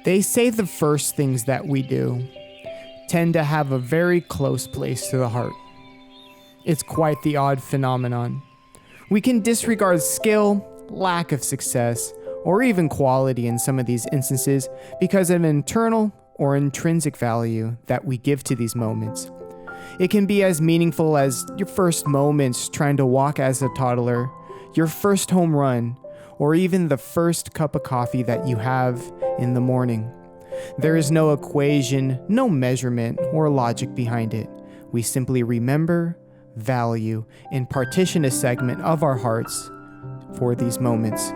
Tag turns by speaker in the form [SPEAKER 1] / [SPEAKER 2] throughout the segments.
[SPEAKER 1] They say the first things that we do tend to have a very close place to the heart. It's quite the odd phenomenon. We can disregard skill, lack of success, or even quality in some of these instances because of an internal or intrinsic value that we give to these moments. It can be as meaningful as your first moments trying to walk as a toddler, your first home run, or even the first cup of coffee that you have in the morning. There is no equation, no measurement, or logic behind it. We simply remember, value, and partition a segment of our hearts for these moments.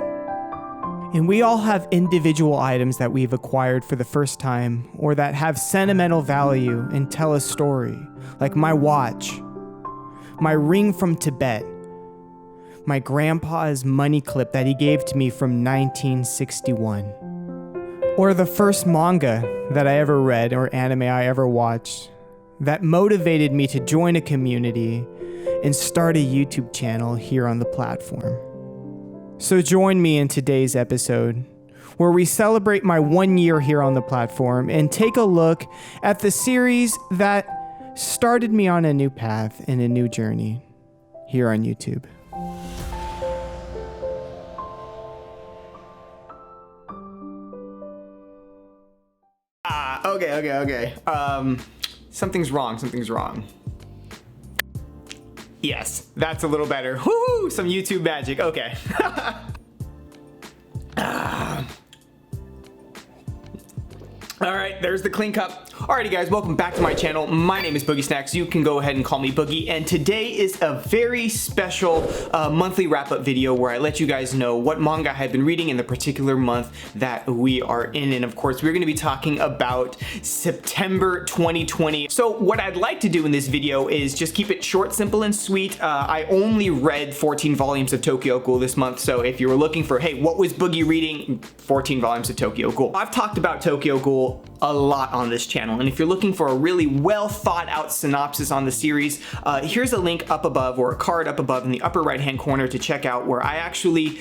[SPEAKER 1] And we all have individual items that we've acquired for the first time or that have sentimental value and tell a story, like my watch, my ring from Tibet, my grandpa's money clip that he gave to me from 1961, or the first manga that I ever read or anime I ever watched that motivated me to join a community and start a YouTube channel here on the platform. So join me in today's episode where we celebrate my 1 year here on the platform and take a look at the series that started me on a new path and a new journey here on YouTube. Okay. Something's wrong. Yes, that's a little better. Woohoo! Some YouTube magic. Okay. All right, there's the clean cup. Alrighty guys, welcome back to my channel. My name is Boogie Snacks. You can go ahead and call me Boogie. And today is a very special monthly wrap-up video where I let you guys know what manga I've been reading in the particular month that we are in. And of course, we're going to be talking about September 2020. So what I'd like to do in this video is just keep it short, simple, and sweet. I only read 14 volumes of Tokyo Ghoul this month. So if you were looking for, hey, what was Boogie reading? 14 volumes of Tokyo Ghoul. I've talked about Tokyo Ghoul a lot on this channel, and if you're looking for a really well thought out synopsis on the series, here's a link up above, or a card up above in the upper right hand corner to check out, where I actually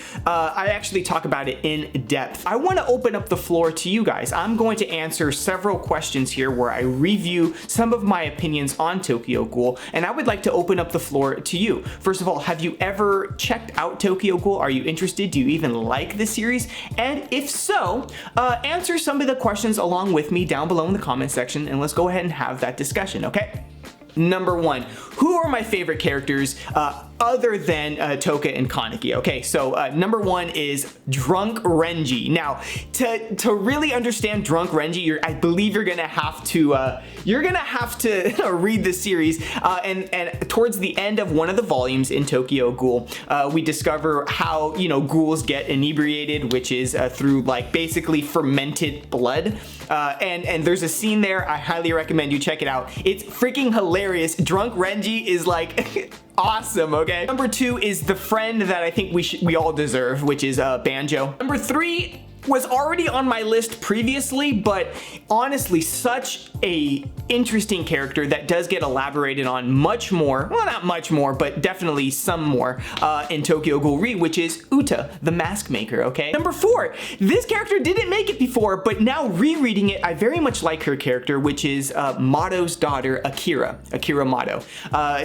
[SPEAKER 1] talk about it in depth. I want to open up the floor to you guys. I'm going to answer several questions here where I review some of my opinions on Tokyo Ghoul, and I would like to open up the floor to you. First of all, have you ever checked out Tokyo Ghoul? Are you interested? Do you even like the series? And if so, answer some of the questions along with me down below in the comment section, and let's go ahead and have that discussion, okay? Number one, who are my favorite characters other than Toka and Kaneki? Okay, so number one is Drunk Renji. Now, to really understand Drunk Renji, I believe you're gonna have to read the series. And towards the end of one of the volumes in Tokyo Ghoul, we discover how ghouls get inebriated, which is through like basically fermented blood. And there's a scene there. I highly recommend you check it out. It's freaking hilarious. Drunk Renji is like awesome, okay? Number two is the friend that I think we all deserve, which is Banjo. Number three was already on my list previously, but honestly, such a interesting character that does get elaborated on much more, well, not much more, but definitely some more in Tokyo Ghoul Re, which is Uta, the mask maker, okay? Number four, this character didn't make it before, but now rereading it, I very much like her character, which is Mado's daughter, Akira Mado.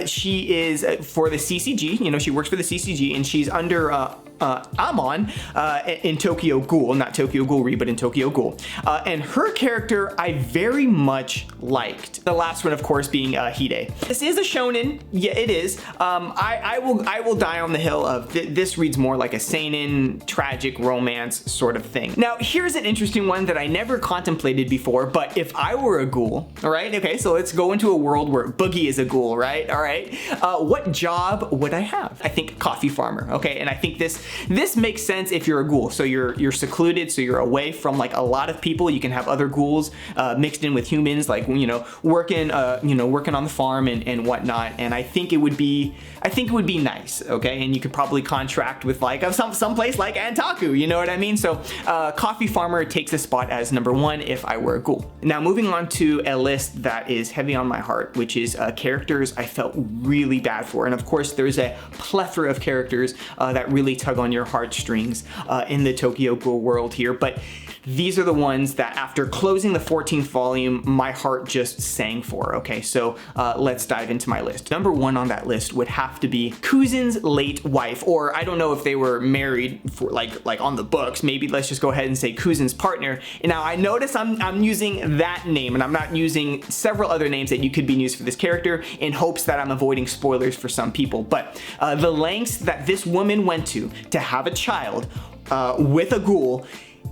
[SPEAKER 1] She is for the CCG, she works for the CCG, and she's under Amon in Tokyo Ghoul, not Tokyo Ghoul Re, but in Tokyo Ghoul. And her character I very much liked. The last one, of course, being Hide. This is a shonen. Yeah, it is. I will die on the hill of this reads more like a seinen, tragic romance sort of thing. Now, here's an interesting one that I never contemplated before, but if I were a ghoul, all right? Okay, so let's go into a world where Boogie is a ghoul, right? All right. What job would I have? I think coffee farmer, okay? And I think this makes sense if you're a ghoul. So you're secluded, so you're away from like a lot of people. You can have other ghouls mixed in with humans, like working on the farm and whatnot. And I think it would be nice, okay? And you could probably contract with like some place like Antaku, you know what I mean? So coffee farmer takes a spot as number one if I were a ghoul. Now moving on to a list that is heavy on my heart, which is characters I felt really bad for. And of course there's a plethora of characters that really tug on your heartstrings in the Tokyo Ghoul world here, but these are the ones that after closing the 14th volume, my heart just sang for. Okay, so let's dive into my list. Number 1 on that list would have to be Kuzen's late wife, or I don't know if they were married for like on the books. Maybe let's just go ahead and say Kuzen's partner. And now I notice I'm using that name, and I'm not using several other names that you could be used for this character in hopes that I'm avoiding spoilers for some people. But the lengths that this woman went to have a child with a ghoul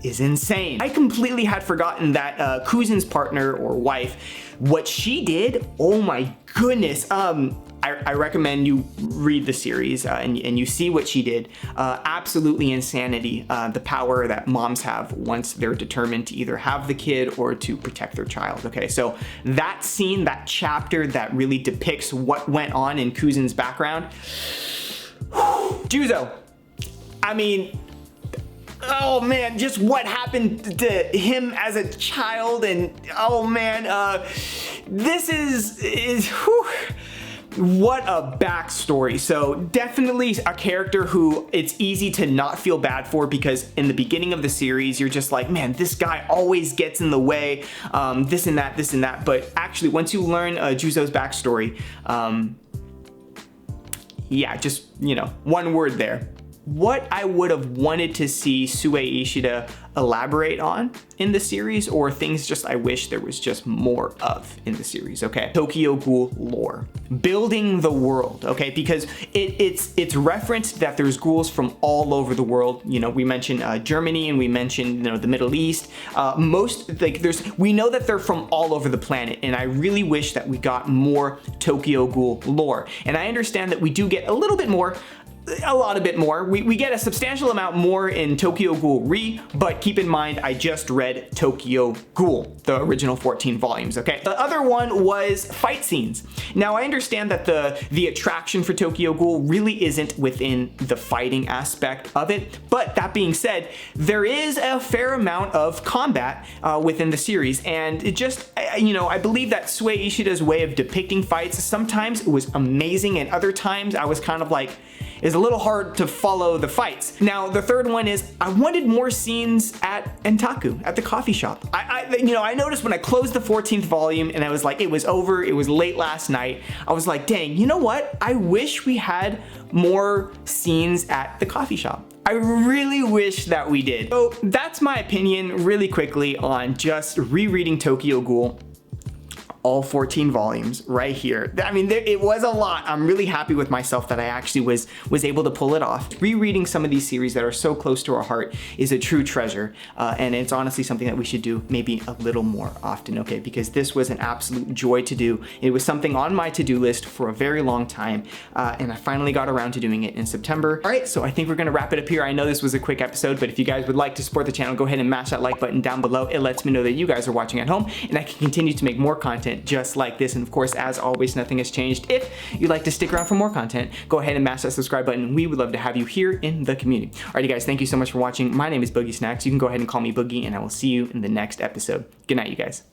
[SPEAKER 1] is insane. I completely had forgotten that Kuzen's partner or wife, what she did, oh my goodness. I recommend you read the series and you see what she did. Absolutely insanity, the power that moms have once they're determined to either have the kid or to protect their child. Okay, so that scene, that chapter that really depicts what went on in Kuzen's background. Juzo, I mean, oh man, just what happened to him as a child, and oh man, this is whew, what a backstory. So definitely a character who it's easy to not feel bad for, because in the beginning of the series, you're just like, man, this guy always gets in the way, this and that. But actually, once you learn Juzo's backstory, yeah, just, you know, one word there. What I would have wanted to see Sue Ishida elaborate on in the series, or things just I wish there was just more of in the series, okay? Tokyo Ghoul lore. Building the world, okay? Because it's referenced that there's ghouls from all over the world. You know, we mentioned Germany, and we mentioned, you know, the Middle East. We know that they're from all over the planet, and I really wish that we got more Tokyo Ghoul lore. And I understand that we do get a little bit more, a lot bit more. We get a substantial amount more in Tokyo Ghoul Re, but keep in mind, I just read Tokyo Ghoul, the original 14 volumes, okay? The other one was fight scenes. Now, I understand that the attraction for Tokyo Ghoul really isn't within the fighting aspect of it, but that being said, there is a fair amount of combat within the series, and it just, you know, I believe that Sue Ishida's way of depicting fights, sometimes it was amazing, and other times I was kind of like, it's a little hard to follow the fights. Now, the third one is I wanted more scenes at Entaku, at the coffee shop. I noticed when I closed the 14th volume and I was like, it was over, it was late last night, I was like, dang, you know what? I wish we had more scenes at the coffee shop. I really wish that we did. So that's my opinion really quickly on just rereading Tokyo Ghoul. All 14 volumes right here. I mean, it was a lot. I'm really happy with myself that I actually was able to pull it off. Rereading some of these series that are so close to our heart is a true treasure, and it's honestly something that we should do maybe a little more often, okay? Because this was an absolute joy to do. It was something on my to-do list for a very long time, and I finally got around to doing it in September. All right, so I think we're gonna wrap it up here. I know this was a quick episode, but if you guys would like to support the channel, go ahead and mash that like button down below. It lets me know that you guys are watching at home, and I can continue to make more content just like this. And of course, as always, nothing has changed. If you'd like to stick around for more content, go ahead and mash that subscribe button. We would love to have you here in the community. Alrighty guys, thank you so much for watching. My name is Boogie Snacks. You can go ahead and call me Boogie, and I will see you in the next episode. Good night, you guys.